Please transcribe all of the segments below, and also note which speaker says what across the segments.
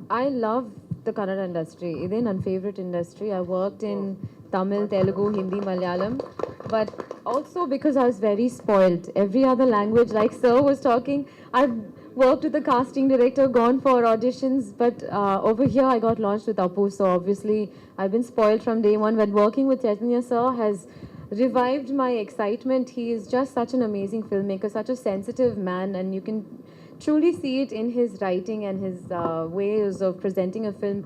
Speaker 1: I love the Kannada industry. It's my favorite industry. I worked in Tamil, Telugu, Hindi, Malayalam, but also because I was very spoiled. Every other language, like Sir was talking, I've worked with the casting director, gone for auditions, but over here I got launched with Apu. So obviously I've been spoiled from day one. But working with Chaitanya Sir has revived my excitement. He is just such an amazing filmmaker, such a sensitive man, and you can truly see it in his writing and his ways of presenting a film.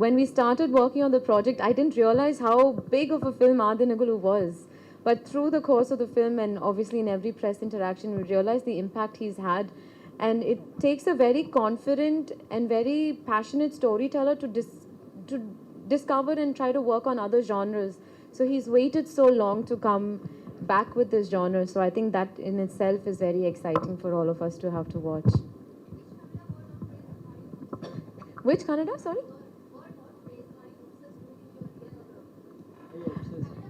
Speaker 1: When we started working on the project, I didn't realize how big of a film Adinagulu was. But through the course of the film, and obviously in every press interaction, we realized the impact he's had. And it takes a very confident and very passionate storyteller to discover and try to work on other genres. So he's waited so long to come back with this genre. So I think that in itself is very exciting for all of us to have to watch. Which Kannada? Sorry?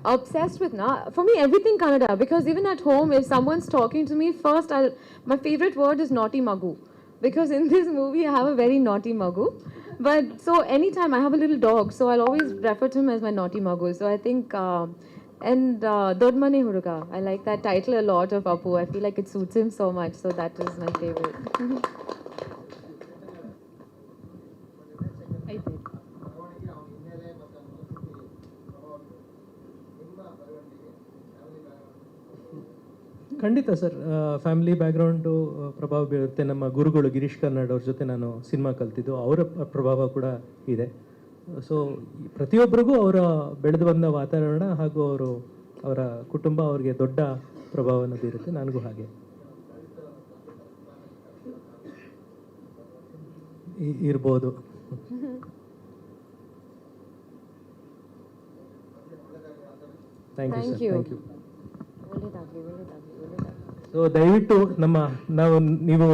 Speaker 1: Obsessed with for me everything Kannada, because even at home if someone's talking to me first, my favorite word is naughty magu, because in this movie I have a very naughty magu. But so anytime I have a little dog, so I'll always refer to him as my naughty magu. So I think and Dodmane Huruga, I like that title a lot of Apu. I feel like it suits him so much, so that is my favorite.
Speaker 2: ಖಂಡಿತ sir, family background ಪ್ರಭಾವ ಬೀರುತ್ತೆ. ನಮ್ಮ ಗುರುಗಳು ಗಿರೀಶ್ ಕಾರ್ನಾಡ್ ಅವ್ರ ಜೊತೆ ನಾನು cinema ಕಲ್ತಿದ್ದು, ಅವರ ಪ್ರಭಾವ ಕೂಡ ಇದೆ. ಸೊ ಪ್ರತಿಯೊಬ್ಬರಿಗೂ ಅವರ ಬೆಳೆದು ಬಂದ ವಾತಾವರಣ ಹಾಗೂ ಅವರ ಕುಟುಂಬ ಅವ್ರಿಗೆ ದೊಡ್ಡ ಪ್ರಭಾವವನ್ನು ಬೀರುತ್ತೆ. ನನಗೂ ಹಾಗೆ ಇರ್ಬೋದು. Thank you. ಸೊ ದಯವಿಟ್ಟು ನೀವು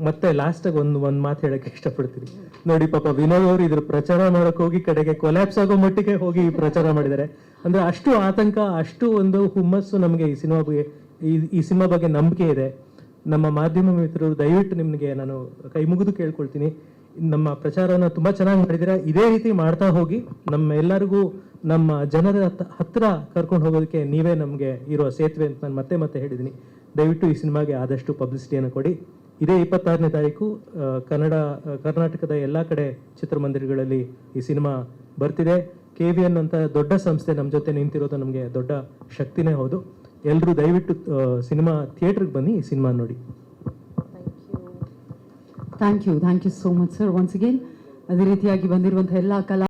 Speaker 2: ಮತ್ತೆ ಲಾಸ್ಟಾಗಿ ಒಂದು ಮಾತು ಹೇಳಕ್ಕೆ ಇಷ್ಟಪಡ್ತೀನಿ. ನೋಡಿ ಪಾಪ ವಿನೋದ್ ಅವರು ಇದ್ರ ಪ್ರಚಾರ ಮಾಡಕ್ ಹೋಗಿ ಕಡೆಗೆ ಕೊಲ್ಯಾಪ್ಸ್ ಆಗೋ ಮಟ್ಟಿಗೆ ಹೋಗಿ ಪ್ರಚಾರ ಮಾಡಿದ್ದಾರೆ. ಅಂದ್ರೆ ಅಷ್ಟು ಆತಂಕ, ಅಷ್ಟು ಒಂದು ಹುಮ್ಮಸ್ಸು ನಮಗೆ ಈ ಸಿನಿಮಾ ಬಗ್ಗೆ ನಂಬಿಕೆ ಇದೆ. ನಮ್ಮ ಮಾಧ್ಯಮ ಮಿತ್ರರು ದಯವಿಟ್ಟು ನಿಮಗೆ ನಾನು ಕೈ ಮುಗಿದು ಕೇಳ್ಕೊಳ್ತೀನಿ, ನಮ್ಮ ಪ್ರಚಾರನ ತುಂಬಾ ಚೆನ್ನಾಗಿ ಮಾಡಿದ್ದೀರಾ. ಇದೇ ರೀತಿ ಮಾಡ್ತಾ ಹೋಗಿ ನಮ್ಮ ಎಲ್ಲರಿಗೂ ನಮ್ಮ ಜನರ ಹತ್ರ ಕರ್ಕೊಂಡು ಹೋಗೋದಕ್ಕೆ ನೀವೇ ನಮಗೆ ಇರೋ ಸೇತುವೆ ಅಂತ ನಾನು ಮತ್ತೆ ಹೇಳಿದ್ದೀನಿ. ದಯವಿಟ್ಟು ಈ ಸಿನಿಮಾಗೆ ಆದಷ್ಟು ಪಬ್ಲಿಸಿಟಿಯನ್ನು ಕೊಡಿ. ಇದೇ 26ನೇ ತಾರೀಕು ಕರ್ನಾಟಕದ ಎಲ್ಲ ಕಡೆ ಚಿತ್ರಮಂದಿರಗಳಲ್ಲಿ ಈ ಸಿನಿಮಾ ಬರ್ತಿದೆ. KVN ಅಂತ ದೊಡ್ಡ ಸಂಸ್ಥೆ ನಮ್ಮ ಜೊತೆ ನಿಂತಿರೋದು ನಮಗೆ ದೊಡ್ಡ ಶಕ್ತಿನೇ ಹೌದು. ಎಲ್ಲರೂ ದಯವಿಟ್ಟು ಸಿನಿಮಾ ಥಿಯೇಟರ್ಗೆ ಬನ್ನಿ, ಈ ಸಿನಿಮಾ ನೋಡಿ.
Speaker 3: Thank you so much sir. Once again ಅದೇ ರೀತಿಯಾಗಿ ಬಂದಿರುವಂತಹ ಎಲ್ಲ